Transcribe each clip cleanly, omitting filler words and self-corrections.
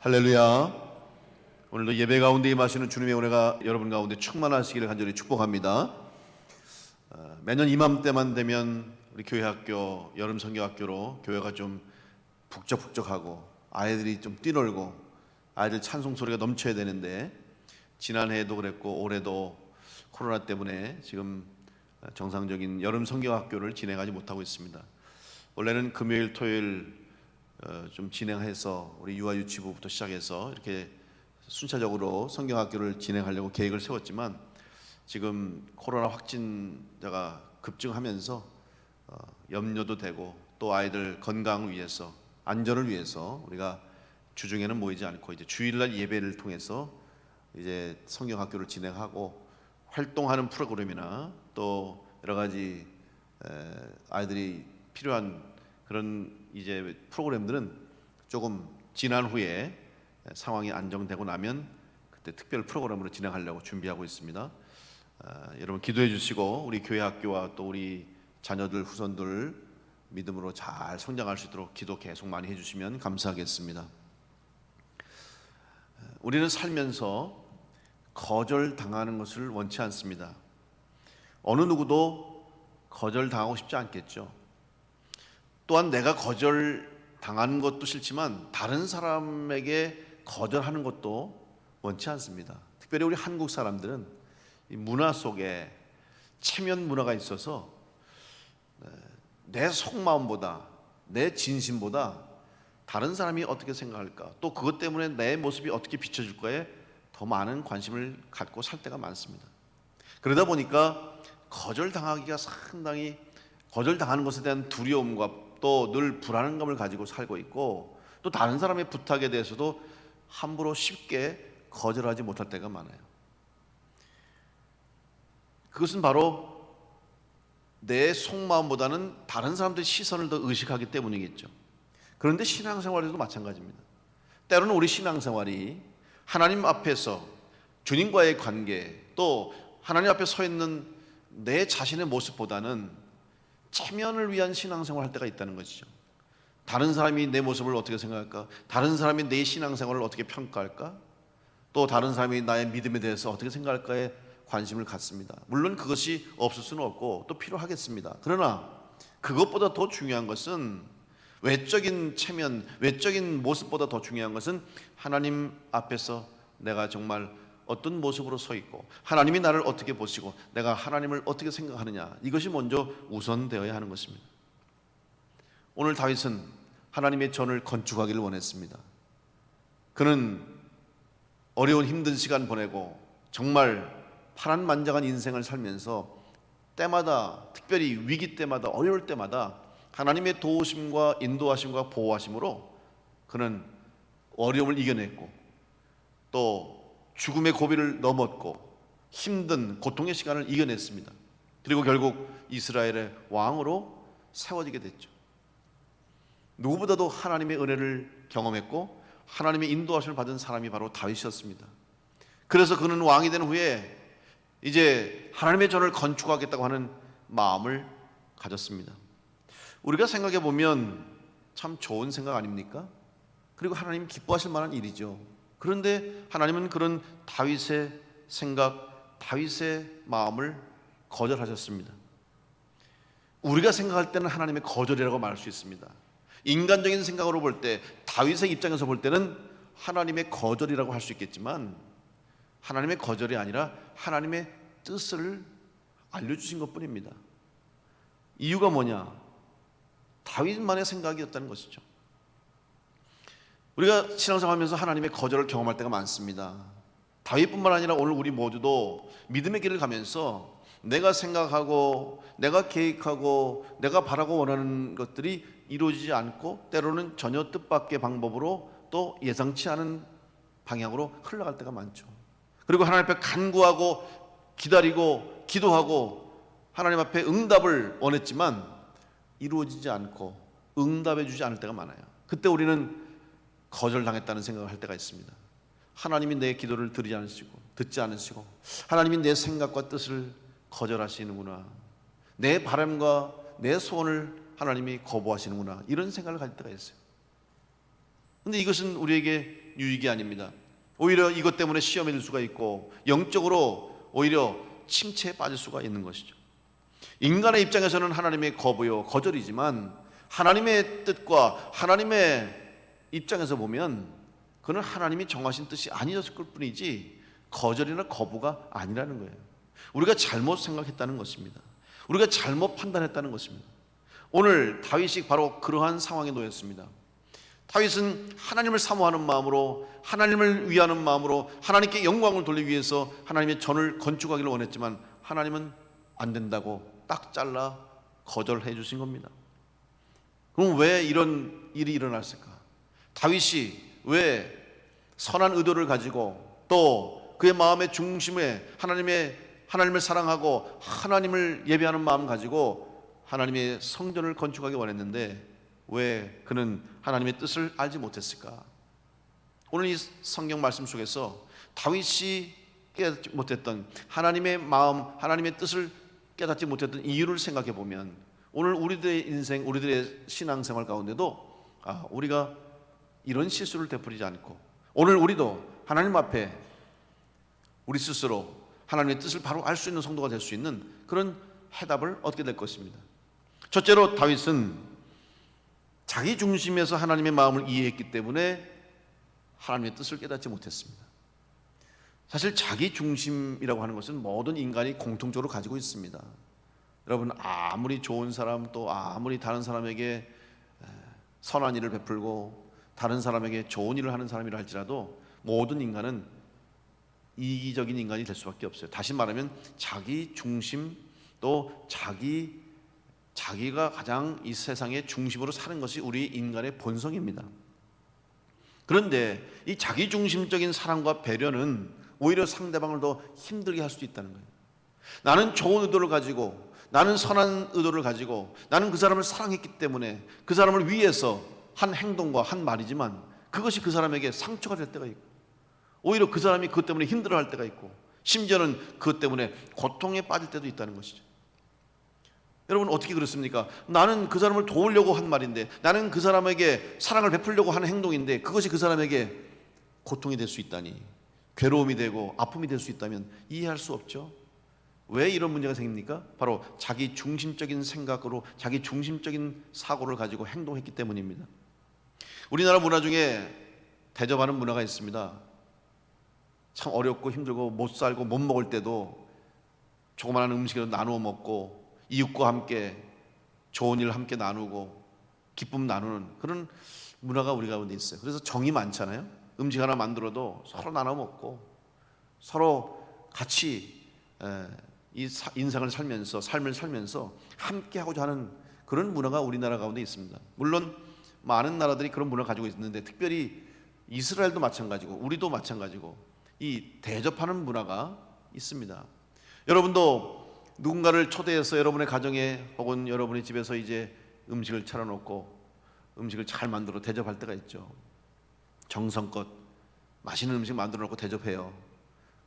할렐루야. 오늘도 예배 가운데 임하시는 주님의 은혜가 여러분 가운데 충만하시기를 간절히 축복합니다. 매년 이맘때만 되면 우리 교회 학교 여름 성경학교로 교회가 좀 북적북적하고 아이들이 좀 뛰놀고 아이들 찬송 소리가 넘쳐야 되는데, 지난해에도 그랬고 올해도 코로나 때문에 지금 정상적인 여름 성경학교를 진행하지 못하고 있습니다. 원래는 금요일 토요일 좀 진행해서 우리 유아유치부부터 시작해서 이렇게 순차적으로 성경학교를 진행하려고 계획을 세웠지만, 지금 코로나 확진자가 급증하면서 염려도 되고 또 아이들 건강을 위해서, 안전을 위해서 우리가 주중에는 모이지 않고 이제 주일날 예배를 통해서 이제 성경학교를 진행하고, 활동하는 프로그램이나 또 여러 가지 아이들이 필요한 그런 이제 프로그램들은 조금 지난 후에 상황이 안정되고 나면 그때 특별 프로그램으로 진행하려고 준비하고 있습니다. 여러분 기도해 주시고 우리 교회 학교와 또 우리 자녀들 후손들 믿음으로 잘 성장할 수 있도록 기도 계속 많이 해주시면 감사하겠습니다. 우리는 살면서 거절당하는 것을 원치 않습니다. 어느 누구도 거절당하고 싶지 않겠죠. 또한 내가 거절당하는 것도 싫지만 다른 사람에게 거절하는 것도 원치 않습니다. 특별히 우리 한국 사람들은 이 문화 속에 체면 문화가 있어서 내 속마음보다, 내 진심보다 다른 사람이 어떻게 생각할까, 또 그것 때문에 내 모습이 어떻게 비춰질까에 더 많은 관심을 갖고 살 때가 많습니다. 그러다 보니까 거절당하기가 상당히, 거절당하는 것에 대한 두려움과 또 늘 불안감을 가지고 살고 있고, 또 다른 사람의 부탁에 대해서도 함부로 쉽게 거절하지 못할 때가 많아요. 그것은 바로 내 속마음보다는 다른 사람들의 시선을 더 의식하기 때문이겠죠. 그런데 신앙생활에도 마찬가지입니다. 때로는 우리 신앙생활이 하나님 앞에서 주님과의 관계, 또 하나님 앞에 서 있는 내 자신의 모습보다는 체면을 위한 신앙생활을 할 때가 있다는 것이죠. 다른 사람이 내 모습을 어떻게 생각할까? 다른 사람이 내 신앙생활을 어떻게 평가할까? 또 다른 사람이 나의 믿음에 대해서 어떻게 생각할까에 관심을 갖습니다. 물론 그것이 없을 수는 없고 또 필요하겠습니다. 그러나 그것보다 더 중요한 것은, 외적인 체면, 외적인 모습보다 더 중요한 것은 하나님 앞에서 내가 정말 어떤 모습으로 서 있고 하나님이 나를 어떻게 보시고 내가 하나님을 어떻게 생각하느냐, 이것이 먼저 우선되어야 하는 것입니다. 오늘 다윗은 하나님의 전을 건축하기를 원했습니다. 그는 어려운 힘든 시간 보내고 정말 파란만장한 인생을 살면서 때마다, 특별히 위기 때마다, 어려울 때마다 하나님의 도우심과 인도하심과 보호하심으로 그는 어려움을 이겨냈고 또 죽음의 고비를 넘었고 힘든 고통의 시간을 이겨냈습니다. 그리고 결국 이스라엘의 왕으로 세워지게 됐죠. 누구보다도 하나님의 은혜를 경험했고 하나님의 인도하심을 받은 사람이 바로 다윗이었습니다. 그래서 그는 왕이 된 후에 이제 하나님의 전을 건축하겠다고 하는 마음을 가졌습니다. 우리가 생각해 보면 참 좋은 생각 아닙니까? 그리고 하나님 기뻐하실 만한 일이죠. 그런데 하나님은 그런 다윗의 생각, 다윗의 마음을 거절하셨습니다. 우리가 생각할 때는 하나님의 거절이라고 말할 수 있습니다. 인간적인 생각으로 볼 때, 다윗의 입장에서 볼 때는 하나님의 거절이라고 할 수 있겠지만, 하나님의 거절이 아니라 하나님의 뜻을 알려주신 것뿐입니다. 이유가 뭐냐? 다윗만의 생각이었다는 것이죠. 우리가 신앙생활하면서 하나님의 거절을 경험할 때가 많습니다. 다윗뿐만 아니라 오늘 우리 모두도 믿음의 길을 가면서 내가 생각하고 내가 계획하고 내가 바라고 원하는 것들이 이루어지지 않고 때로는 전혀 뜻밖의 방법으로 또 예상치 않은 방향으로 흘러갈 때가 많죠. 그리고 하나님 앞에 간구하고 기다리고 기도하고 하나님 앞에 응답을 원했지만 이루어지지 않고 응답해 주지 않을 때가 많아요. 그때 우리는 거절당했다는 생각을 할 때가 있습니다. 하나님이 내 기도를 듣지 않으시고 하나님이 내 생각과 뜻을 거절하시는구나, 내 바람과 내 소원을 하나님이 거부하시는구나, 이런 생각을 가질 때가 있어요. 그런데 이것은 우리에게 유익이 아닙니다. 오히려 이것 때문에 시험에 들 수가 있고 영적으로 오히려 침체에 빠질 수가 있는 것이죠. 인간의 입장에서는 하나님의 거부요, 거절이지만 하나님의 뜻과 하나님의 입장에서 보면 그는 하나님이 정하신 뜻이 아니었을 뿐이지 거절이나 거부가 아니라는 거예요. 우리가 잘못 생각했다는 것입니다. 우리가 잘못 판단했다는 것입니다. 오늘 다윗이 바로 그러한 상황에 놓였습니다. 다윗은 하나님을 사모하는 마음으로, 하나님을 위하는 마음으로 하나님께 영광을 돌리기 위해서 하나님의 전을 건축하기를 원했지만 하나님은 안 된다고 딱 잘라 거절해 주신 겁니다. 그럼 왜 이런 일이 일어났을까? 다윗이 왜 선한 의도를 가지고 또 그의 마음의 중심에 하나님을 사랑하고 하나님을 예배하는 마음 가지고 하나님의 성전을 건축하기 원했는데 왜 그는 하나님의 뜻을 알지 못했을까? 오늘 이 성경 말씀 속에서 다윗이 깨닫지 못했던 하나님의 마음, 하나님의 뜻을 깨닫지 못했던 이유를 생각해 보면 오늘 우리들의 인생, 우리들의 신앙생활 가운데도 우리가 이런 실수를 되풀이지 않고 오늘 우리도 하나님 앞에 우리 스스로 하나님의 뜻을 바로 알 수 있는 성도가 될 수 있는 그런 해답을 얻게 될 것입니다. 첫째로 다윗은 자기 중심에서 하나님의 마음을 이해했기 때문에 하나님의 뜻을 깨닫지 못했습니다. 사실 자기 중심이라고 하는 것은 모든 인간이 공통적으로 가지고 있습니다. 여러분, 아무리 좋은 사람 또 아무리 다른 사람에게 선한 일을 베풀고 다른 사람에게 좋은 일을 하는 사람이라 할지라도 모든 인간은 이기적인 인간이 될 수밖에 없어요. 다시 말하면 자기 중심 또 자기가 가장 이 세상의 중심으로 사는 것이 우리 인간의 본성입니다. 그런데 이 자기 중심적인 사랑과 배려는 오히려 상대방을 더 힘들게 할 수도 있다는 거예요. 나는 좋은 의도를 가지고 나는 선한 의도를 가지고 나는 그 사람을 사랑했기 때문에 그 사람을 위해서 한 행동과 한 말이지만 그것이 그 사람에게 상처가 될 때가 있고 오히려 그 사람이 그것 때문에 힘들어할 때가 있고 심지어는 그것 때문에 고통에 빠질 때도 있다는 것이죠. 여러분, 어떻게 그렇습니까? 나는 그 사람을 도우려고 한 말인데 나는 그 사람에게 사랑을 베풀려고 하는 행동인데 그것이 그 사람에게 고통이 될 수 있다니, 괴로움이 되고 아픔이 될 수 있다면 이해할 수 없죠. 왜 이런 문제가 생깁니까? 바로 자기 중심적인 생각으로 자기 중심적인 사고를 가지고 행동했기 때문입니다. 우리나라 문화 중에 대접하는 문화가 있습니다. 참 어렵고 힘들고 못 살고 못 먹을 때도 조그마한 음식을 나누어 먹고 이웃과 함께 좋은 일을 함께 나누고 기쁨 나누는 그런 문화가 우리 가운데 있어요. 그래서 정이 많잖아요. 음식 하나 만들어도 서로 나눠 먹고 서로 같이 이 인생을 살면서 삶을 살면서 함께 하고자 하는 그런 문화가 우리나라 가운데 있습니다. 물론 많은 나라들이 그런 문화를 가지고 있는데 특별히 이스라엘도 마찬가지고 우리도 마찬가지고 이 대접하는 문화가 있습니다. 여러분도 누군가를 초대해서 여러분의 가정에 혹은 여러분의 집에서 이제 음식을 차려놓고 음식을 잘 만들어 대접할 때가 있죠. 정성껏 맛있는 음식 만들어 놓고 대접해요.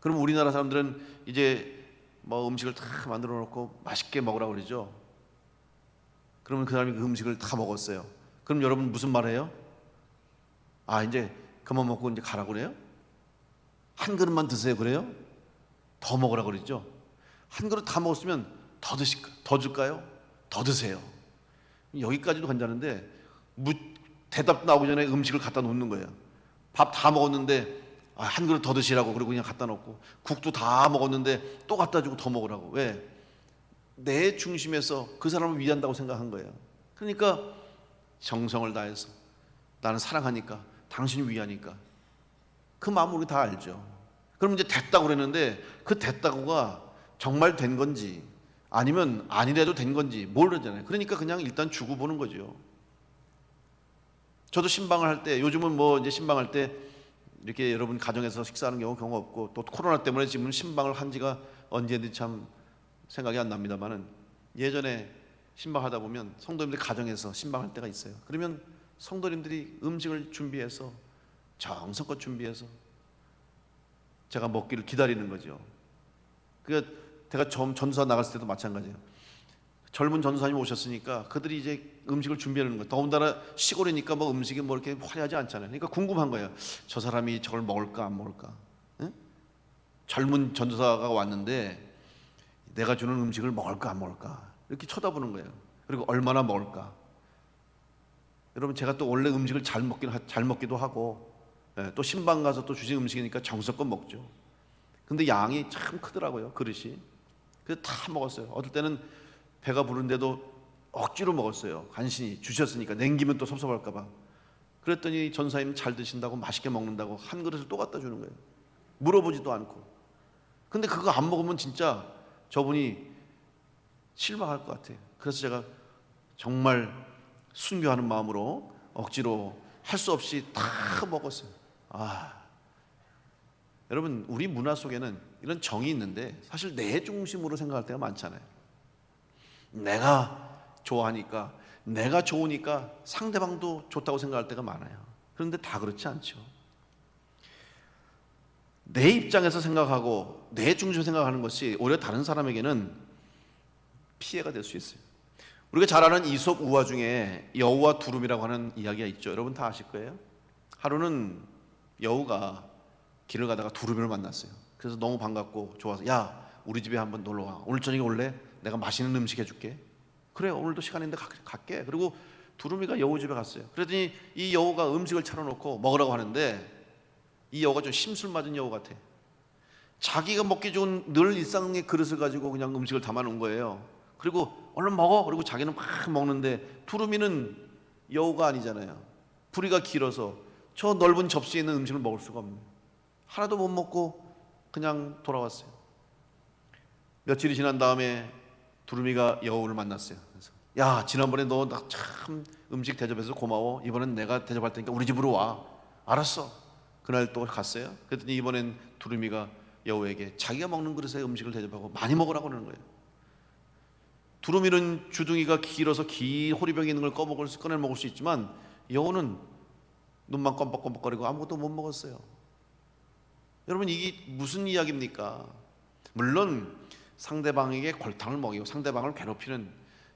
그럼 우리나라 사람들은 이제 뭐 음식을 다 만들어 놓고 맛있게 먹으라고 그러죠. 그러면 그 사람이 그 음식을 다 먹었어요. 그럼 여러분 무슨 말 해요? 이제 그만 먹고 이제 가라고 그래요? 한 그릇만 드세요 그래요? 더 먹으라고 그러죠. 한 그릇 다 먹었으면 더 줄까요? 더 드세요. 여기까지도 괜찮은데 대답 나오기 전에 음식을 갖다 놓는 거예요. 밥 다 먹었는데 한 그릇 더 드시라고 그리고 그냥 갖다 놓고 국도 다 먹었는데 또 갖다 주고 더 먹으라고. 왜? 내 중심에서 그 사람을 위한다고 생각한 거예요. 그러니까 정성을 다해서 나는 사랑하니까 당신을 위하니까 그 마음 우리 다 알죠. 그럼 이제 됐다고 그랬는데 그 됐다고가 정말 된 건지 아니면 아니래도 된 건지 모르잖아요. 그러니까 그냥 일단 주고 보는 거죠. 저도 신방을 할 때 요즘은 뭐 이제 신방할 때 이렇게 여러분 가정에서 식사하는 경우 없고 또 코로나 때문에 지금 신방을 한 지가 언제인지 참 생각이 안 납니다만은 예전에 신방하다 보면 성도님들 가정에서 신방할 때가 있어요. 그러면 성도님들이 음식을 준비해서 정성껏 준비해서 제가 먹기를 기다리는 거죠. 제가 전도사 나갔을 때도 마찬가지예요. 젊은 전도사님 오셨으니까 그들이 이제 음식을 준비하는 거예요. 더군다나 시골이니까 뭐 음식이 뭐 이렇게 화려하지 않잖아요. 그러니까 궁금한 거예요. 저 사람이 저걸 먹을까 안 먹을까? 응? 젊은 전도사가 왔는데 내가 주는 음식을 먹을까 안 먹을까? 이렇게 쳐다보는 거예요. 그리고 얼마나 먹을까? 여러분, 제가 또 원래 음식을 잘 먹기도 하고, 또 신방 가서 또 주신 음식이니까 정성껏 먹죠. 근데 양이 참 크더라고요, 그릇이. 그래서 다 먹었어요. 어떨 때는 배가 부른데도 억지로 먹었어요. 간신히 주셨으니까. 냉기면 또 섭섭할까 봐. 그랬더니 전사님 잘 드신다고, 맛있게 먹는다고 한 그릇을 또 갖다 주는 거예요. 물어보지도 않고. 근데 그거 안 먹으면 진짜 저분이 실망할 것 같아요. 그래서 제가 정말 순교하는 마음으로 억지로 할 수 없이 다 먹었어요. 여러분, 우리 문화 속에는 이런 정이 있는데 사실 내 중심으로 생각할 때가 많잖아요. 내가 좋아하니까, 내가 좋으니까 상대방도 좋다고 생각할 때가 많아요. 그런데 다 그렇지 않죠. 내 입장에서 생각하고 내 중심으로 생각하는 것이 오히려 다른 사람에게는 피해가 될 수 있어요. 우리가 잘 아는 이솝 우화 중에 여우와 두루미라고 하는 이야기가 있죠. 여러분 다 아실 거예요. 하루는 여우가 길을 가다가 두루미를 만났어요. 그래서 너무 반갑고 좋아서, 야, 우리 집에 한번 놀러 와. 오늘 저녁에 올래? 내가 맛있는 음식 해줄게. 그래, 오늘도 시간인데 갈게. 그리고 두루미가 여우 집에 갔어요. 그랬더니 이 여우가 음식을 차려놓고 먹으라고 하는데, 이 여우가 좀 심술 맞은 여우 같아. 자기가 먹기 좋은 늘 일상의 그릇을 가지고 그냥 음식을 담아놓은 거예요. 그리고 얼른 먹어. 그리고 자기는 막 먹는데, 두루미는 여우가 아니잖아요. 부리가 길어서 저 넓은 접시에 있는 음식을 먹을 수가 없네요. 하나도 못 먹고 그냥 돌아왔어요. 며칠이 지난 다음에 두루미가 여우를 만났어요. 그래서, 야, 지난번에 너 나 참 음식 대접해서 고마워. 이번엔 내가 대접할 테니까 우리 집으로 와. 알았어. 그날 또 갔어요. 그랬더니 이번엔 두루미가 여우에게 자기가 먹는 그릇에 음식을 대접하고 많이 먹으라고 하는 거예요. 두루미는 주둥이가 길어서 긴 호리병에 있는 걸 꺼내 먹을 수 있지만, 여우는 눈만 껌뻑껌뻑거리고 아무것도 못 먹었어요. 여러분, 이게 무슨 이야기입니까? 물론 상대방에게 골탕을 먹이고 상대방을 괴롭히는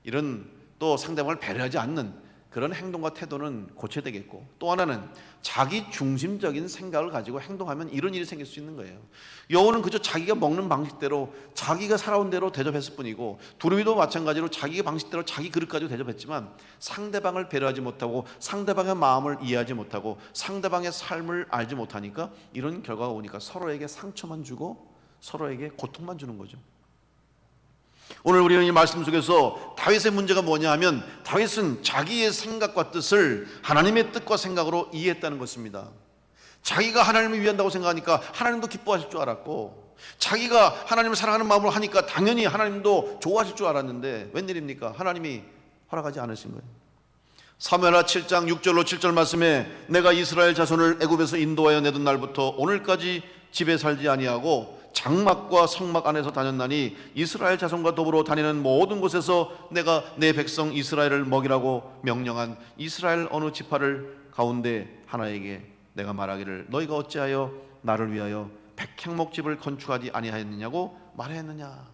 이런, 또 상대방을 배려하지 않는 그런 행동과 태도는 고쳐야 되겠고, 또 하나는 자기 중심적인 생각을 가지고 행동하면 이런 일이 생길 수 있는 거예요. 여우는 그저 자기가 먹는 방식대로, 자기가 살아온 대로 대접했을 뿐이고, 두루미도 마찬가지로 자기 방식대로 자기 그릇 가지고 대접했지만 상대방을 배려하지 못하고 상대방의 마음을 이해하지 못하고 상대방의 삶을 알지 못하니까 이런 결과가 오니까 서로에게 상처만 주고 서로에게 고통만 주는 거죠. 오늘 우리는 이 말씀 속에서 다윗의 문제가 뭐냐 하면, 다윗은 자기의 생각과 뜻을 하나님의 뜻과 생각으로 이해했다는 것입니다. 자기가 하나님을 위한다고 생각하니까 하나님도 기뻐하실 줄 알았고, 자기가 하나님을 사랑하는 마음으로 하니까 당연히 하나님도 좋아하실 줄 알았는데 웬일입니까? 하나님이 허락하지 않으신 거예요. 사무엘하 7장 6절로 7절 말씀에, 내가 이스라엘 자손을 애굽에서 인도하여 내던 날부터 오늘까지 집에 살지 아니하고 장막과 성막 안에서 다녔나니 이스라엘 자손과 더불어 다니는 모든 곳에서 내가 내 백성 이스라엘을 먹이라고 명령한 이스라엘 어느 지파를 가운데 하나에게 내가 말하기를, 너희가 어찌하여 나를 위하여 백향목집을 건축하지 아니하였느냐고 말했느냐.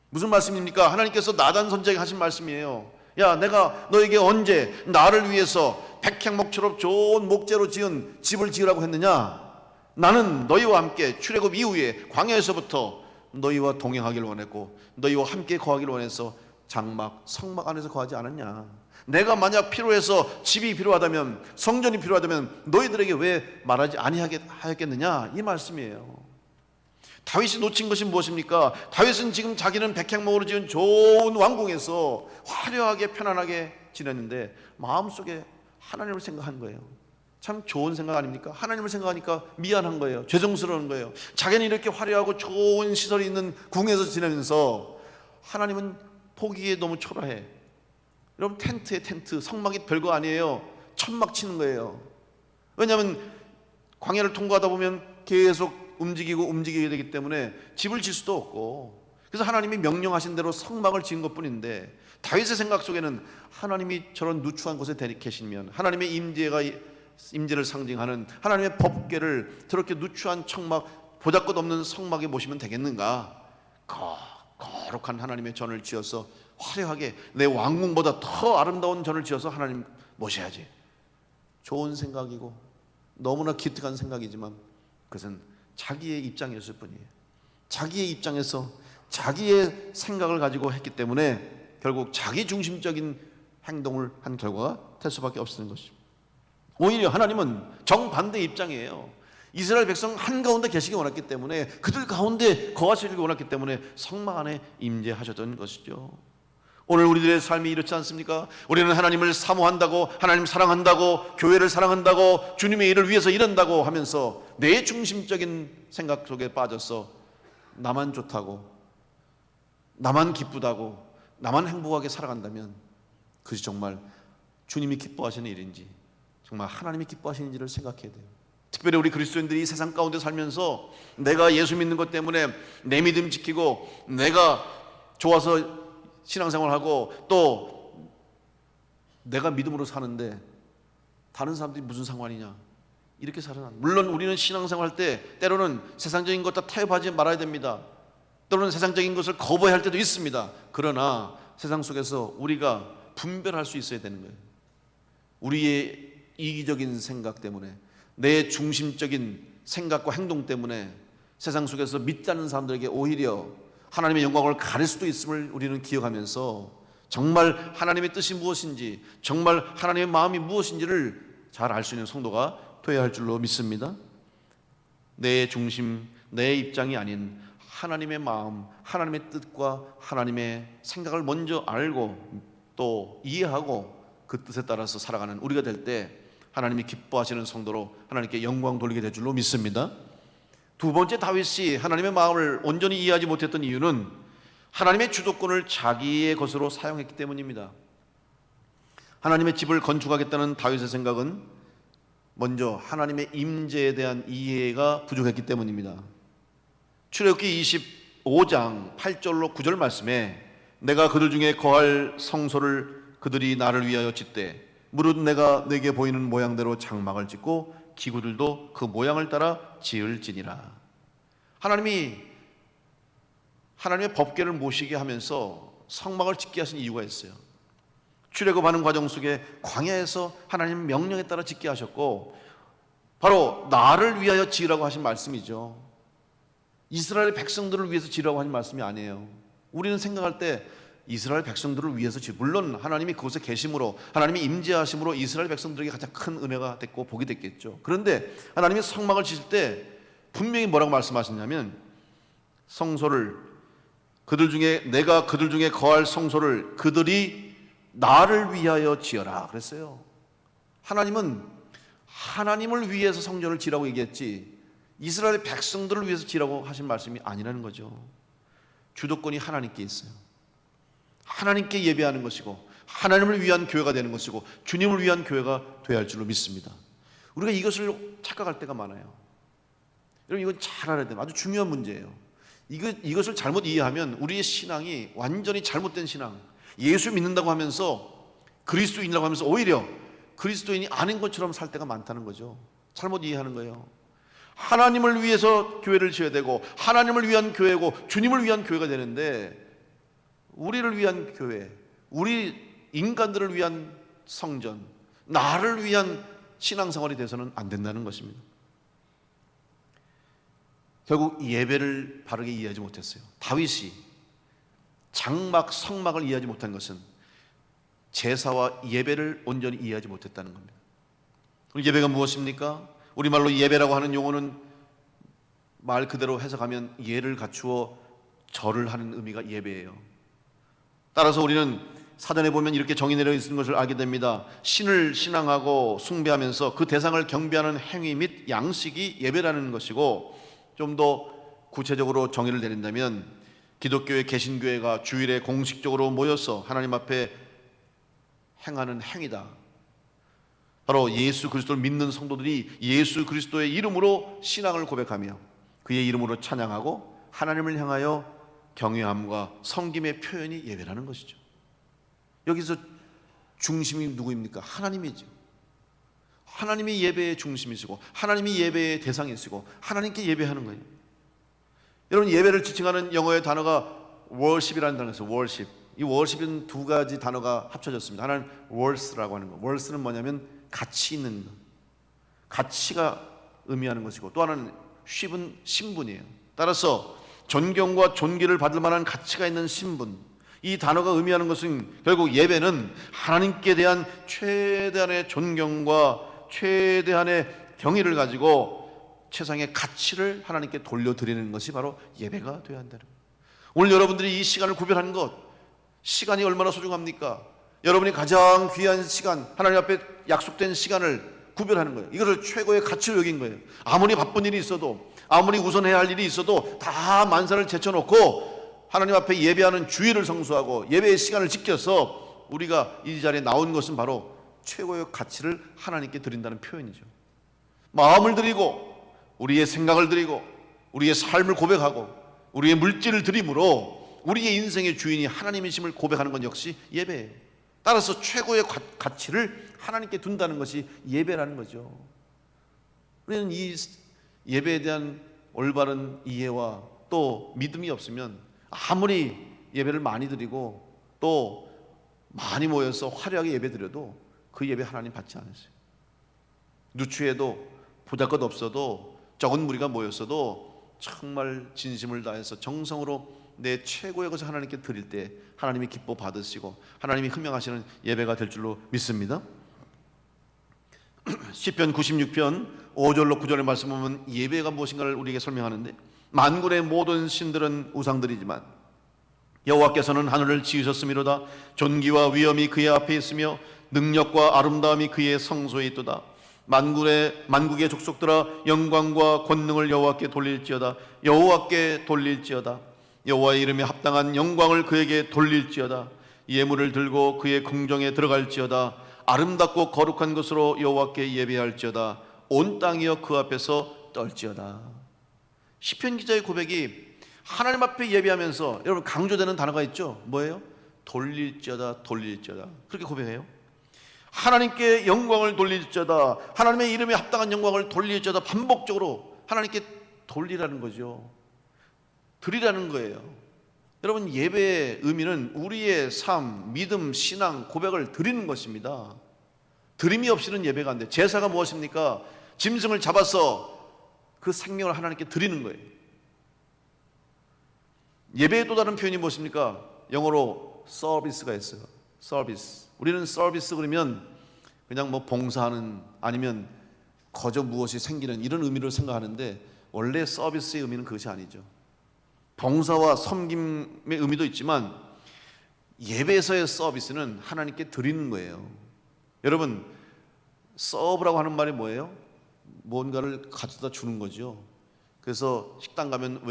무슨 말씀입니까? 하나님께서 나단 선지자에게 하신 말씀이에요. 야, 내가 너에게 언제 나를 위해서 백향목처럼 좋은 목재로 지은 집을 지으라고 했느냐? 나는 너희와 함께 출애굽 이후에 광야에서부터 너희와 동행하기를 원했고 너희와 함께 거하기를 원해서 장막, 성막 안에서 거하지 않았냐? 내가 만약 필요해서 집이 필요하다면, 성전이 필요하다면 너희들에게 왜 말하지 아니하겠느냐? 이 말씀이에요. 다윗이 놓친 것이 무엇입니까? 다윗은 지금 자기는 백향목으로 지은 좋은 왕궁에서 화려하게 편안하게 지냈는데 마음속에 하나님을 생각한 거예요. 참 좋은 생각 아닙니까? 하나님을 생각하니까 미안한 거예요. 죄송스러운 거예요. 자기는 이렇게 화려하고 좋은 시설이 있는 궁에서 지내면서 하나님은 보기에 너무 초라해. 여러분, 텐트에 텐트, 성막이 별거 아니에요. 천막 치는 거예요. 왜냐하면 광야를 통과하다 보면 계속 움직이게 되기 때문에 집을 질 수도 없고, 그래서 하나님이 명령하신 대로 성막을 지은 것뿐인데, 다윗의 생각 속에는 하나님이 저런 누추한 곳에 계시면, 하나님의 임재를 상징하는 하나님의 법궤를 저렇게 누추한 청막, 보잘것 없는 성막에 모시면 되겠는가? 거룩한 하나님의 전을 지어서 화려하게 내 왕궁보다 더 아름다운 전을 지어서 하나님 모셔야지. 좋은 생각이고 너무나 기특한 생각이지만 그것은 자기의 입장이었을 뿐이에요. 자기의 입장에서 자기의 생각을 가지고 했기 때문에 결국 자기 중심적인 행동을 한 결과가 될 수밖에 없었던 것이죠. 오히려 하나님은 정반대의 입장이에요. 이스라엘 백성 한가운데 계시기 원했기 때문에, 그들 가운데 거하시기 원했기 때문에 성막 안에 임재하셨던 것이죠. 오늘 우리들의 삶이 이렇지 않습니까? 우리는 하나님을 사모한다고, 하나님 사랑한다고, 교회를 사랑한다고, 주님의 일을 위해서 일한다고 하면서 내 중심적인 생각 속에 빠져서 나만 좋다고, 나만 기쁘다고, 나만 행복하게 살아간다면 그것이 정말 주님이 기뻐하시는 일인지, 정말 하나님이 기뻐하시는 일을 생각해야 돼요. 특별히 우리 그리스도인들이 이 세상 가운데 살면서 내가 예수 믿는 것 때문에 내 믿음 지키고 내가 좋아서 신앙생활하고 또 내가 믿음으로 사는데 다른 사람들이 무슨 상관이냐, 이렇게 살아나. 물론 우리는 신앙생활할 때 때로는 세상적인 것 다 타협하지 말아야 됩니다. 때로는 세상적인 것을 거부해야 할 때도 있습니다. 그러나 세상 속에서 우리가 분별할 수 있어야 되는 거예요. 우리의 이기적인 생각 때문에, 내 중심적인 생각과 행동 때문에 세상 속에서 믿지 않는 사람들에게 오히려 하나님의 영광을 가릴 수도 있음을 우리는 기억하면서 정말 하나님의 뜻이 무엇인지, 정말 하나님의 마음이 무엇인지를 잘 알 수 있는 성도가 되어야 할 줄로 믿습니다. 내 중심, 내 입장이 아닌 하나님의 마음, 하나님의 뜻과 하나님의 생각을 먼저 알고 또 이해하고 그 뜻에 따라서 살아가는 우리가 될 때 하나님이 기뻐하시는 성도로 하나님께 영광 돌리게 될 줄로 믿습니다. 두 번째, 다윗이 하나님의 마음을 온전히 이해하지 못했던 이유는 하나님의 주도권을 자기의 것으로 사용했기 때문입니다. 하나님의 집을 건축하겠다는 다윗의 생각은 먼저 하나님의 임재에 대한 이해가 부족했기 때문입니다. 출애굽기 25장 8절로 9절 말씀에 내가 그들 중에 거할 성소를 그들이 나를 위하여 짓되 무릇 내가 내게 보이는 모양대로 장막을 짓고 기구들도 그 모양을 따라 지을지니라. 하나님이 하나님의 법궤를 모시게 하면서 성막을 짓게 하신 이유가 있어요. 출애굽하는 과정 속에 광야에서 하나님 명령에 따라 짓게 하셨고, 바로 나를 위하여 지으라고 하신 말씀이죠. 이스라엘 백성들을 위해서 지으라고 하신 말씀이 아니에요. 우리는 생각할 때 이스라엘 백성들을 위해서 물론 하나님이 그곳에 계심으로, 하나님이 임재하심으로 이스라엘 백성들에게 가장 큰 은혜가 됐고 복이 됐겠죠. 그런데 하나님이 성막을 지을 때 분명히 뭐라고 말씀하셨냐면, 성소를 그들 중에 내가 그들 중에 거할 성소를 그들이 나를 위하여 지어라 그랬어요. 하나님은 하나님을 위해서 성전을 지으라고 얘기했지 이스라엘 백성들을 위해서 지으라고 하신 말씀이 아니라는 거죠. 주도권이 하나님께 있어요. 하나님께 예배하는 것이고 하나님을 위한 교회가 되는 것이고 주님을 위한 교회가 되어야 할 줄로 믿습니다. 우리가 이것을 착각할 때가 많아요. 여러분, 이건 잘 알아야 돼요. 아주 중요한 문제예요. 이것을 잘못 이해하면 우리의 신앙이 완전히 잘못된 신앙, 예수 믿는다고 하면서 그리스도인이라고 하면서 오히려 그리스도인이 아닌 것처럼 살 때가 많다는 거죠. 잘못 이해하는 거예요. 하나님을 위해서 교회를 지어야 되고 하나님을 위한 교회고 주님을 위한 교회가 되는데, 우리를 위한 교회, 우리 인간들을 위한 성전, 나를 위한 신앙생활이 돼서는 안 된다는 것입니다. 결국 예배를 바르게 이해하지 못했어요. 다윗이 장막, 성막을 이해하지 못한 것은 제사와 예배를 온전히 이해하지 못했다는 겁니다. 예배가 무엇입니까? 우리말로 예배라고 하는 용어는 말 그대로 해석하면 예를 갖추어 절을 하는 의미가 예배예요. 따라서 우리는 사전에 보면 이렇게 정의 내려 있는 것을 알게 됩니다. 신을 신앙하고 숭배하면서 그 대상을 경배하는 행위 및 양식이 예배라는 것이고, 좀 더 구체적으로 정의를 내린다면 기독교의 개신교회가 주일에 공식적으로 모여서 하나님 앞에 행하는 행위다. 바로 예수 그리스도를 믿는 성도들이 예수 그리스도의 이름으로 신앙을 고백하며 그의 이름으로 찬양하고 하나님을 향하여 경외함과 섬김의 표현이 예배라는 것이죠. 여기서 중심이 누구입니까? 하나님이죠. 하나님이 예배의 중심이시고 하나님이 예배의 대상이시고 하나님께 예배하는 거예요. 여러분, 예배를 지칭하는 영어의 단어가 worship이라는 단어에서 worship, 이 worship은 두 가지 단어가 합쳐졌습니다. 하나는 worth라고 하는 거. worth는 뭐냐면 가치 있는 거, 가치가 의미하는 것이고, 또 하나는 ship은 신분이에요. 따라서 존경과 존귀를 받을 만한 가치가 있는 신분, 이 단어가 의미하는 것은 결국 예배는 하나님께 대한 최대한의 존경과 최대한의 경의를 가지고 최상의 가치를 하나님께 돌려드리는 것이 바로 예배가 되어야 한다는 거예요. 오늘 여러분들이 이 시간을 구별하는 것, 시간이 얼마나 소중합니까? 여러분이 가장 귀한 시간, 하나님 앞에 약속된 시간을 구별하는 거예요. 이것을 최고의 가치로 여긴 거예요. 아무리 바쁜 일이 있어도, 아무리 우선해야 할 일이 있어도 다 만사를 제쳐놓고 하나님 앞에 예배하는 주의를 성수하고 예배의 시간을 지켜서 우리가 이 자리에 나온 것은 바로 최고의 가치를 하나님께 드린다는 표현이죠. 마음을 드리고 우리의 생각을 드리고 우리의 삶을 고백하고 우리의 물질을 드림으로 우리의 인생의 주인이 하나님이심을 고백하는 건 역시 예배예요. 따라서 최고의 가치를 하나님께 둔다는 것이 예배라는 거죠. 우리는 이 예배에 대한 올바른 이해와 또 믿음이 없으면 아무리 예배를 많이 드리고 또 많이 모여서 화려하게 예배 드려도 그 예배 하나님 받지 않으세요. 누추해도 보잘것 없어도 적은 무리가 모였어도 정말 진심을 다해서 정성으로 내 최고의 것을 하나님께 드릴 때 하나님이 기뻐 받으시고 하나님이 흠명하시는 예배가 될 줄로 믿습니다. 시편 96편 5절로 9절의 말씀 보면 예배가 무엇인가를 우리에게 설명하는데, 만군의 모든 신들은 우상들이지만 여호와께서는 하늘을 지으셨음이로다. 존귀와 위엄이 그의 앞에 있으며 능력과 아름다움이 그의 성소에 있도다. 만국의 족속들아, 영광과 권능을 여호와께 돌릴지어다. 여호와께 돌릴지어다. 여호와의 이름에 합당한 영광을 그에게 돌릴지어다. 예물을 들고 그의 궁정에 들어갈지어다. 아름답고 거룩한 것으로 여호와께 예배할지어다. 온 땅이여 그 앞에서 떨지어다. 시편 기자의 고백이 하나님 앞에 예배하면서 여러분 강조되는 단어가 있죠. 뭐예요? 돌릴지어다, 돌릴지어다. 그렇게 고백해요. 하나님께 영광을 돌릴지어다, 하나님의 이름에 합당한 영광을 돌릴지어다. 반복적으로 하나님께 돌리라는 거죠. 드리라는 거예요. 여러분, 예배의 의미는 우리의 삶, 믿음, 신앙, 고백을 드리는 것입니다. 드림이 없이는 예배가 안 돼요. 제사가 무엇입니까? 짐승을 잡아서 그 생명을 하나님께 드리는 거예요. 예배의 또 다른 표현이 무엇입니까? 영어로 서비스가 있어요. 서비스. 우리는 서비스 그러면 그냥 뭐 봉사하는, 아니면 거저 무엇이 생기는 이런 의미로 생각하는데, 원래 서비스의 의미는 그것이 아니죠. 봉사와 섬김의 의미도 있지만 예배에서의 서비스는 하나님께 드리는 거예요. 여러분, 서브라고 하는 말이 뭐예요? 뭔가를 가져다 주는 거죠. 그래서 식당 가면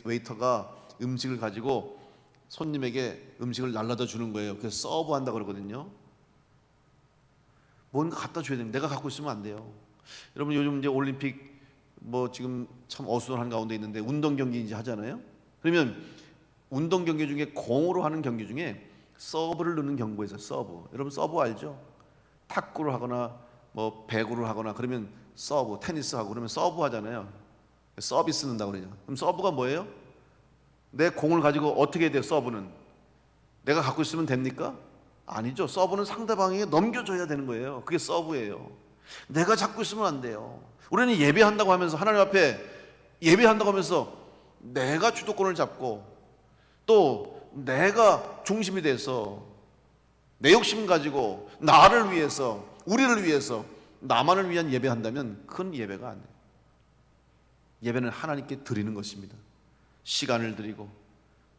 웨이터가 음식을 가지고 손님에게 음식을 날라다 주는 거예요. 그래서 서브한다 그러거든요. 뭔가 갖다 줘야 됩니다. 내가 갖고 있으면 안 돼요. 여러분, 요즘 이제 올림픽 뭐 지금 참 어수선한 가운데 있는데 운동 경기 이제 하잖아요. 그러면 운동 경기 중에 공으로 하는 경기 중에 서브를 넣는 경우가 있어요. 서브. 여러분 서브 알죠? 탁구를 하거나 뭐 배구를 하거나 그러면 서브, 테니스 하고 그러면 서브 하잖아요. 서비스 넣는다고 그러죠. 그럼 서브가 뭐예요? 내 공을 가지고 어떻게 해야 돼요? 서브는 내가 갖고 있으면 됩니까? 아니죠. 서브는 상대방에게 넘겨줘야 되는 거예요. 그게 서브예요. 내가 잡고 있으면 안 돼요. 우리는 예배한다고 하면서, 하나님 앞에 예배한다고 하면서 내가 주도권을 잡고 또 내가 중심이 돼서 내 욕심 가지고 나를 위해서, 우리를 위해서, 나만을 위한 예배한다면 그건 예배가 아니에요. 예배는 하나님께 드리는 것입니다. 시간을 드리고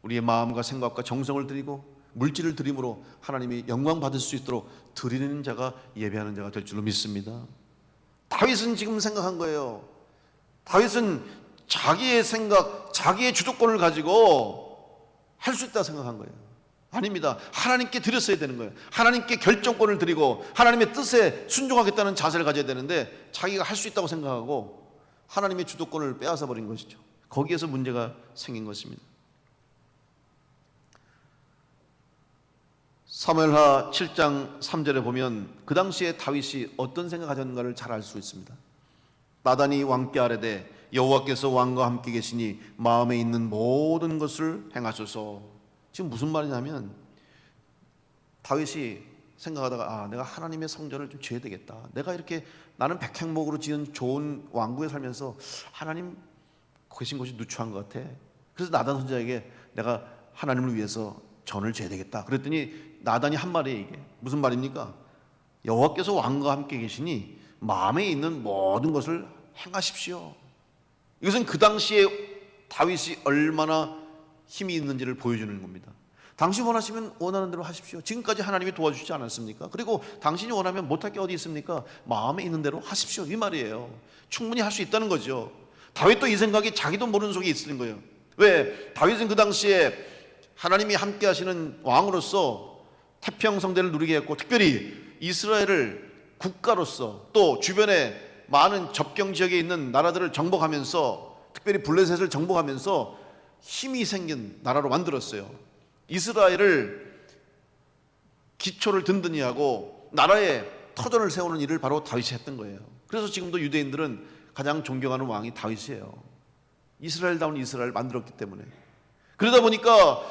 우리의 마음과 생각과 정성을 드리고 물질을 드림으로 하나님이 영광 받을 수 있도록 드리는 자가 예배하는 자가 될 줄로 믿습니다. 다윗은 지금 생각한 거예요. 다윗은 자기의 생각, 자기의 주도권을 가지고 할 수 있다고 생각한 거예요. 아닙니다. 하나님께 드렸어야 되는 거예요. 하나님께 결정권을 드리고 하나님의 뜻에 순종하겠다는 자세를 가져야 되는데 자기가 할 수 있다고 생각하고 하나님의 주도권을 빼앗아 버린 것이죠. 거기에서 문제가 생긴 것입니다. 사무엘하 7장 3절에 보면 그 당시에 다윗이 어떤 생각을 가졌는가를 잘 알 수 있습니다. 나단이 왕께 아뢰되 여호와께서 왕과 함께 계시니 마음에 있는 모든 것을 행하소서. 지금 무슨 말이냐면 다윗이 생각하다가 내가 하나님의 성전을 좀 지어야 되겠다. 내가 이렇게 나는 백향목으로 지은 좋은 왕국에 살면서 하나님 계신 곳이 누추한 것 같아. 그래서 나단 선지자에게 내가 하나님을 위해서 전을 지어야 되겠다. 그랬더니 나단이 한 말이에요. 이게 무슨 말입니까? 여호와께서 왕과 함께 계시니 마음에 있는 모든 것을 행하십시오. 이것은 그 당시에 다윗이 얼마나 힘이 있는지를 보여주는 겁니다. 당신 원하시면 원하는 대로 하십시오. 지금까지 하나님이 도와주시지 않았습니까? 그리고 당신이 원하면 못할 게 어디 있습니까? 마음에 있는 대로 하십시오, 이 말이에요. 충분히 할 수 있다는 거죠. 다윗도 이 생각이 자기도 모르는 속에 있는 거예요. 왜? 다윗은 그 당시에 하나님이 함께 하시는 왕으로서 태평성대를 누리게 했고, 특별히 이스라엘을 국가로서 또 주변에 많은 접경 지역에 있는 나라들을 정복하면서, 특별히 블레셋을 정복하면서 힘이 생긴 나라로 만들었어요. 이스라엘을 기초를 든든히 하고 나라에 터전을 세우는 일을 바로 다윗이 했던 거예요. 그래서 지금도 유대인들은 가장 존경하는 왕이 다윗이에요. 이스라엘다운 이스라엘을 만들었기 때문에. 그러다 보니까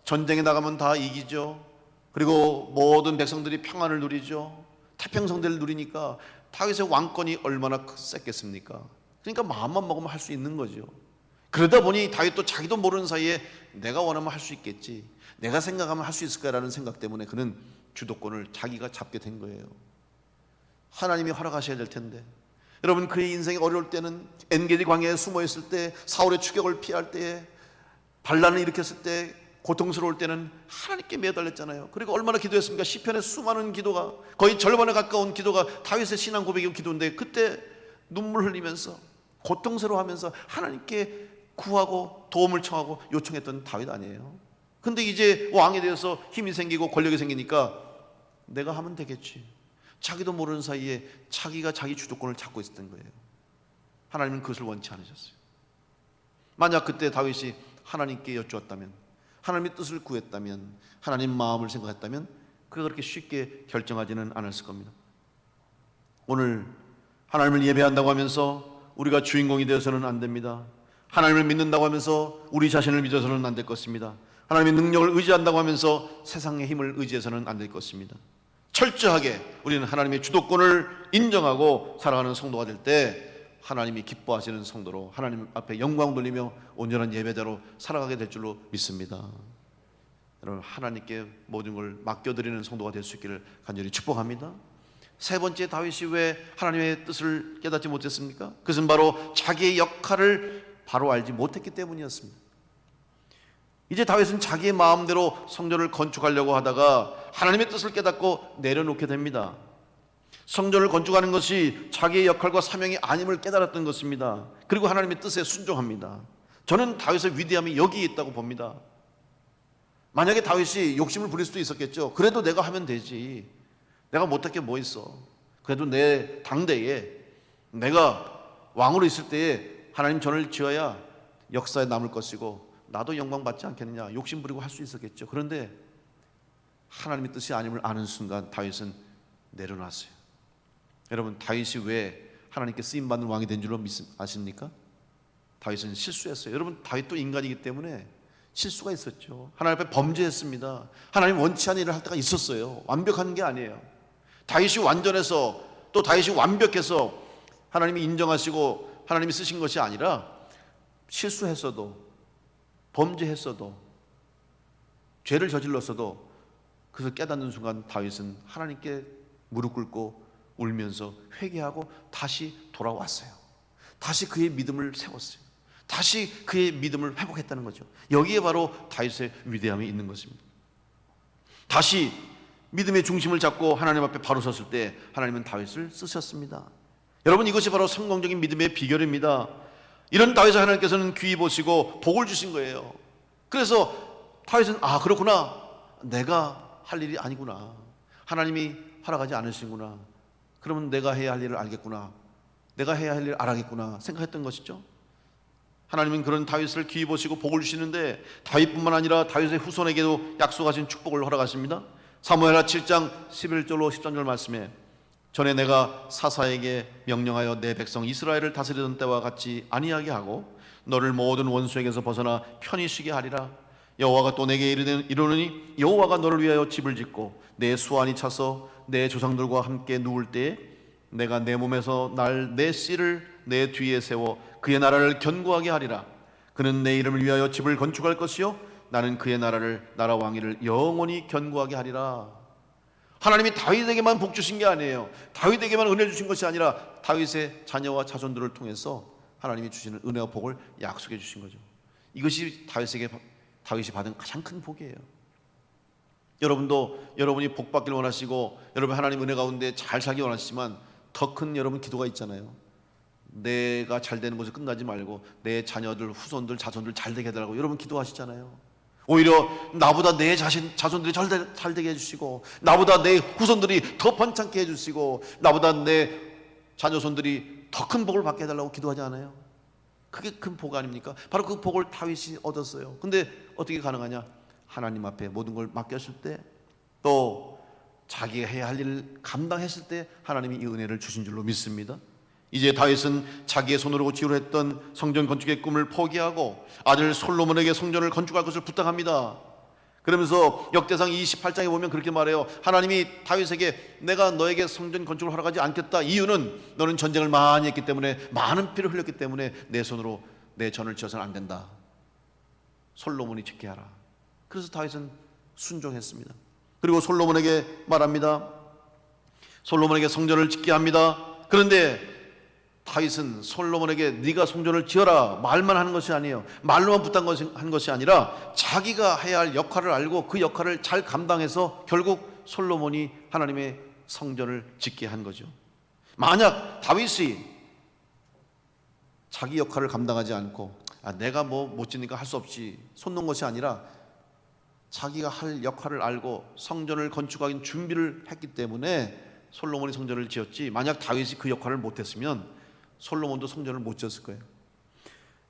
전쟁에 나가면 다 이기죠. 그리고 모든 백성들이 평안을 누리죠. 태평성대를 누리니까 다윗의 왕권이 얼마나 셌겠습니까? 그러니까 마음만 먹으면 할 수 있는 거죠. 그러다 보니 다윗도 자기도 모르는 사이에 내가 원하면 할 수 있겠지, 내가 생각하면 할 수 있을 거라는 생각 때문에 그는 주도권을 자기가 잡게 된 거예요. 하나님이 허락하셔야 될 텐데, 여러분, 그의 인생이 어려울 때는 엔게디 광야에 숨어 있을 때, 사울의 추격을 피할 때에, 반란을 일으켰을 때, 고통스러울 때는 하나님께 매달렸잖아요. 그리고 얼마나 기도했습니까? 시편의 수많은 기도가, 거의 절반에 가까운 기도가 다윗의 신앙 고백의 기도인데, 그때 눈물 흘리면서 고통스러워하면서 하나님께 구하고 도움을 청하고 요청했던 다윗 아니에요? 근데 이제 왕에 대해서 힘이 생기고 권력이 생기니까 내가 하면 되겠지, 자기도 모르는 사이에 자기가 자기 주도권을 잡고 있었던 거예요. 하나님은 그것을 원치 않으셨어요. 만약 그때 다윗이 하나님께 여쭈었다면, 하나님의 뜻을 구했다면, 하나님 마음을 생각했다면 그가 그렇게 쉽게 결정하지는 않았을 겁니다. 오늘 하나님을 예배한다고 하면서 우리가 주인공이 되어서는 안 됩니다. 하나님을 믿는다고 하면서 우리 자신을 믿어서는 안 될 것입니다. 하나님의 능력을 의지한다고 하면서 세상의 힘을 의지해서는 안 될 것입니다. 철저하게 우리는 하나님의 주도권을 인정하고 살아가는 성도가 될 때 하나님이 기뻐하시는 성도로, 하나님 앞에 영광 돌리며 온전한 예배자로 살아가게 될 줄로 믿습니다. 여러분, 하나님께 모든 걸 맡겨드리는 성도가 될 수 있기를 간절히 축복합니다. 세 번째, 다윗이 왜 하나님의 뜻을 깨닫지 못했습니까? 그것은 바로 자기의 역할을 바로 알지 못했기 때문이었습니다. 이제 다윗은 자기의 마음대로 성전을 건축하려고 하다가 하나님의 뜻을 깨닫고 내려놓게 됩니다. 성전을 건축하는 것이 자기의 역할과 사명이 아님을 깨달았던 것입니다. 그리고 하나님의 뜻에 순종합니다. 저는 다윗의 위대함이 여기에 있다고 봅니다. 만약에 다윗이 욕심을 부릴 수도 있었겠죠. 그래도 내가 하면 되지, 내가 못할 게 뭐 있어, 그래도 내 당대에 내가 왕으로 있을 때에 하나님 전을 지어야 역사에 남을 것이고 나도 영광 받지 않겠느냐, 욕심 부리고 할 수 있었겠죠. 그런데 하나님의 뜻이 아님을 아는 순간 다윗은 내려놨어요. 여러분, 다윗이 왜 하나님께 쓰임받는 왕이 된 줄로 아십니까? 다윗은 실수했어요. 여러분, 다윗도 인간이기 때문에 실수가 있었죠. 하나님 앞에 범죄했습니다. 하나님 원치 않은 일을 할 때가 있었어요. 완벽한 게 아니에요. 다윗이 완전해서, 또 다윗이 완벽해서 하나님이 인정하시고 하나님이 쓰신 것이 아니라, 실수했어도, 범죄했어도, 죄를 저질렀어도 그것을 깨닫는 순간 다윗은 하나님께 무릎 꿇고 울면서 회개하고 다시 돌아왔어요. 다시 그의 믿음을 세웠어요. 다시 그의 믿음을 회복했다는 거죠. 여기에 바로 다윗의 위대함이 있는 것입니다. 다시 믿음의 중심을 잡고 하나님 앞에 바로 섰을 때 하나님은 다윗을 쓰셨습니다. 여러분, 이것이 바로 성공적인 믿음의 비결입니다. 이런 다윗을 하나님께서는 귀히 보시고 복을 주신 거예요. 그래서 다윗은 그렇구나, 내가 할 일이 아니구나, 하나님이 허락하지 않으시구나, 그러면 내가 해야 할 일을 알겠구나, 내가 해야 할 일을 알아겠구나 생각했던 것이죠. 하나님은 그런 다윗을 귀히 보시고 복을 주시는데, 다윗뿐만 아니라 다윗의 후손에게도 약속하신 축복을 허락하십니다. 사무엘하 7장 11절로 13절 말씀에, 전에 내가 사사에게 명령하여 내 백성 이스라엘을 다스리던 때와 같이 아니하게 하고 너를 모든 원수에게서 벗어나 편히 쉬게 하리라. 여호와가 또 내게 이르노니 여호와가 너를 위하여 집을 짓고 내 수완이 차서 내 조상들과 함께 누울 때에 내가 내 몸에서 날 내 씨를 내 뒤에 세워 그의 나라를 견고하게 하리라. 그는 내 이름을 위하여 집을 건축할 것이요 나는 그의 나라 왕위를 영원히 견고하게 하리라. 하나님이 다윗에게만 복 주신 게 아니에요. 다윗에게만 은혜 주신 것이 아니라 다윗의 자녀와 자손들을 통해서 하나님이 주시는 은혜와 복을 약속해 주신 거죠. 이것이 다윗이 받은 가장 큰 복이에요. 여러분도 여러분이 복 받기를 원하시고 여러분 하나님 은혜 가운데 잘 살기 원하시지만 더 큰 여러분 기도가 있잖아요. 내가 잘 되는 것에 끝나지 말고 내 자녀들, 후손들, 자손들 잘 되게 해달라고 여러분 기도하시잖아요. 오히려 나보다 내 자손들이 잘 되게 해주시고 나보다 내 후손들이 더 번창게 해주시고 나보다 내 자녀손들이 더 큰 복을 받게 해달라고 기도하지 않아요? 그게 큰 복 아닙니까? 바로 그 복을 다윗이 얻었어요. 근데 어떻게 가능하냐? 하나님 앞에 모든 걸 맡겼을 때 또 자기가 해야 할 일을 감당했을 때 하나님이 이 은혜를 주신 줄로 믿습니다. 이제 다윗은 자기의 손으로 고치기로 했던 성전 건축의 꿈을 포기하고 아들 솔로몬에게 성전을 건축할 것을 부탁합니다. 그러면서 역대상 28장에 보면 그렇게 말해요. 하나님이 다윗에게 내가 너에게 성전 건축을 허락하지 않겠다. 이유는 너는 전쟁을 많이 했기 때문에 많은 피를 흘렸기 때문에 내 손으로 내 전을 지어서는 안 된다. 솔로몬이 짓게 하라. 그래서 다윗은 순종했습니다. 그리고 솔로몬에게 말합니다. 솔로몬에게 성전을 짓게 합니다. 그런데 다윗은 솔로몬에게 네가 성전을 지어라 말만 하는 것이 아니에요. 말로만 부탁한 것이 아니라 자기가 해야 할 역할을 알고 그 역할을 잘 감당해서 결국 솔로몬이 하나님의 성전을 짓게 한 거죠. 만약 다윗이 자기 역할을 감당하지 않고 내가 못 짓니까 할 수 없이 손 놓은 것이 아니라 자기가 할 역할을 알고 성전을 건축하기 준비를 했기 때문에 솔로몬이 성전을 지었지, 만약 다윗이 그 역할을 못했으면 솔로몬도 성전을 못 지었을 거예요.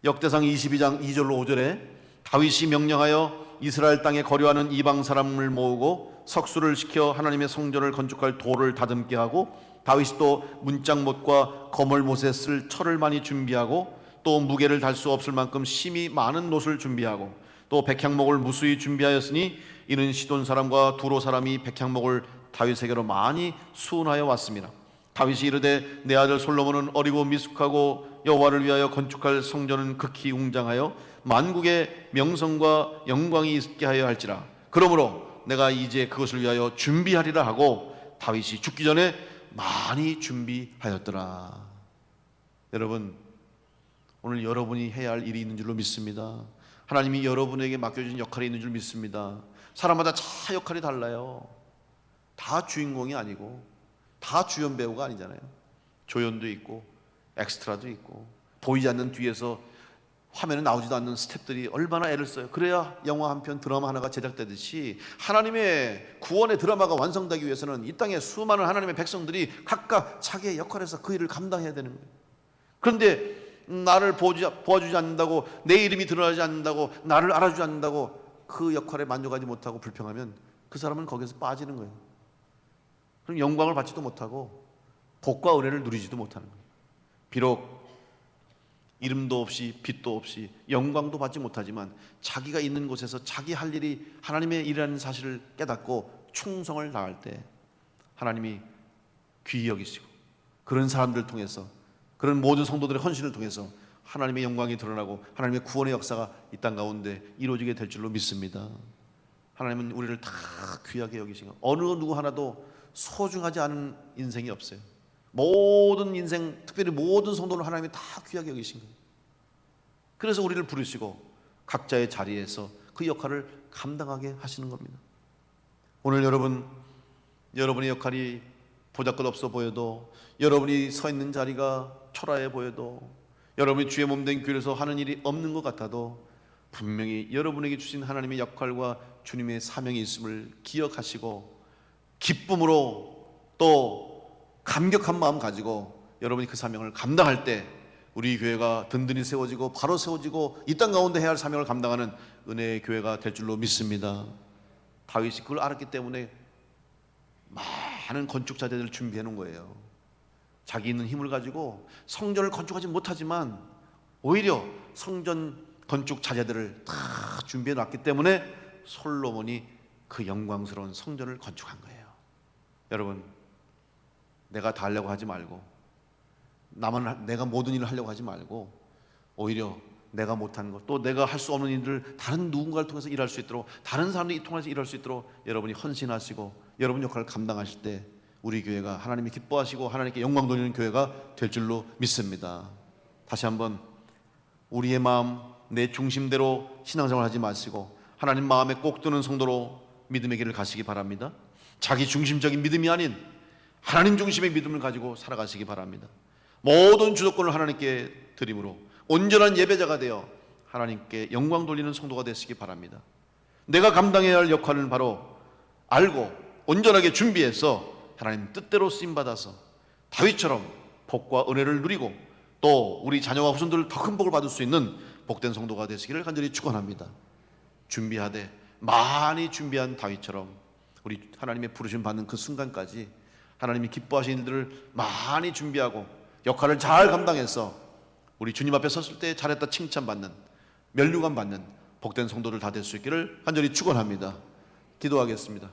역대상 22장 2절로 5절에 다윗이 명령하여 이스라엘 땅에 거류하는 이방 사람을 모으고 석수를 시켜 하나님의 성전을 건축할 돌을 다듬게 하고, 다윗이 또 문짝못과 거물못에 쓸 철을 많이 준비하고 또 무게를 달 수 없을 만큼 심이 많은 놋을 준비하고 또 백향목을 무수히 준비하였으니 이는 시돈 사람과 두로 사람이 백향목을 다윗에게로 많이 수운하여 왔습니다. 다윗이 이르되 내 아들 솔로몬은 어리고 미숙하고 여호와를 위하여 건축할 성전은 극히 웅장하여 만국의 명성과 영광이 있게 하여 할지라. 그러므로 내가 이제 그것을 위하여 준비하리라 하고 다윗이 죽기 전에 많이 준비하였더라. 여러분, 오늘 여러분이 해야 할 일이 있는 줄로 믿습니다. 하나님이 여러분에게 맡겨진 역할이 있는 줄 믿습니다. 사람마다 다 역할이 달라요. 다 주인공이 아니고 다 주연 배우가 아니잖아요. 조연도 있고 엑스트라도 있고 보이지 않는 뒤에서 화면에 나오지도 않는 스태프들이 얼마나 애를 써요. 그래야 영화 한 편, 드라마 하나가 제작되듯이 하나님의 구원의 드라마가 완성되기 위해서는 이 땅에 수많은 하나님의 백성들이 각각 자기의 역할에서 그 일을 감당해야 되는 거예요. 그런데 나를 보아주지 않는다고, 내 이름이 드러나지 않는다고, 나를 알아주지 않는다고 그 역할에 만족하지 못하고 불평하면 그 사람은 거기서 빠지는 거예요. 그럼 영광을 받지도 못하고 복과 은혜를 누리지도 못하는 거예요. 비록 이름도 없이 빛도 없이 영광도 받지 못하지만 자기가 있는 곳에서 자기 할 일이 하나님의 일이라는 사실을 깨닫고 충성을 다할 때 하나님이 귀히 여기시고 그런 사람들을 통해서, 그런 모든 성도들의 헌신을 통해서 하나님의 영광이 드러나고 하나님의 구원의 역사가 이 땅 가운데 이루어지게 될 줄로 믿습니다. 하나님은 우리를 다 귀하게 여기신 거, 어느 누구 하나도 소중하지 않은 인생이 없어요. 모든 인생, 특별히 모든 성도를 하나님이 다 귀하게 여기신 거예요. 그래서 우리를 부르시고 각자의 자리에서 그 역할을 감당하게 하시는 겁니다. 오늘 여러분의 역할이 보잘것없어 보여도, 여러분이 서 있는 자리가 초라해 보여도, 여러분이 주의 몸된 교회에서 하는 일이 없는 것 같아도 분명히 여러분에게 주신 하나님의 역할과 주님의 사명이 있음을 기억하시고 기쁨으로 또 감격한 마음 가지고 여러분이 그 사명을 감당할 때 우리 교회가 든든히 세워지고 바로 세워지고 이 땅 가운데 해야 할 사명을 감당하는 은혜의 교회가 될 줄로 믿습니다. 다윗이 그걸 알았기 때문에 많은 건축 자재들을 준비해 놓은 거예요. 자기 있는 힘을 가지고 성전을 건축하지 못하지만 오히려 성전 건축 자재들을 다 준비해 놨기 때문에 솔로몬이 그 영광스러운 성전을 건축한 거예요. 여러분, 내가 다 하려고 하지 말고, 내가 모든 일을 하려고 하지 말고, 오히려 내가 못한 것, 또 내가 할 수 없는 일들을 다른 누군가를 통해서 일할 수 있도록, 다른 사람들이 통해서 일할 수 있도록 여러분이 헌신하시고 여러분 역할을 감당하실 때 우리 교회가 하나님이 기뻐하시고 하나님께 영광 돌리는 교회가 될 줄로 믿습니다. 다시 한번 우리의 마음, 내 중심대로 신앙생활 하지 마시고 하나님 마음에 꼭 드는 성도로 믿음의 길을 가시기 바랍니다. 자기 중심적인 믿음이 아닌 하나님 중심의 믿음을 가지고 살아가시기 바랍니다. 모든 주도권을 하나님께 드림으로 온전한 예배자가 되어 하나님께 영광 돌리는 성도가 되시기 바랍니다. 내가 감당해야 할 역할은 바로 알고 온전하게 준비해서 하나님 뜻대로 쓰임받아서 다윗처럼 복과 은혜를 누리고 또 우리 자녀와 후손들 더 큰 복을 받을 수 있는 복된 성도가 되시기를 간절히 축원합니다. 준비하되 많이 준비한 다윗처럼 우리 하나님의 부르심 받는 그 순간까지 하나님이 기뻐하시는 일들을 많이 준비하고 역할을 잘 감당해서 우리 주님 앞에 섰을 때 잘했다 칭찬받는, 면류관 받는 복된 성도들 다 될 수 있기를 간절히 축원합니다. 기도하겠습니다.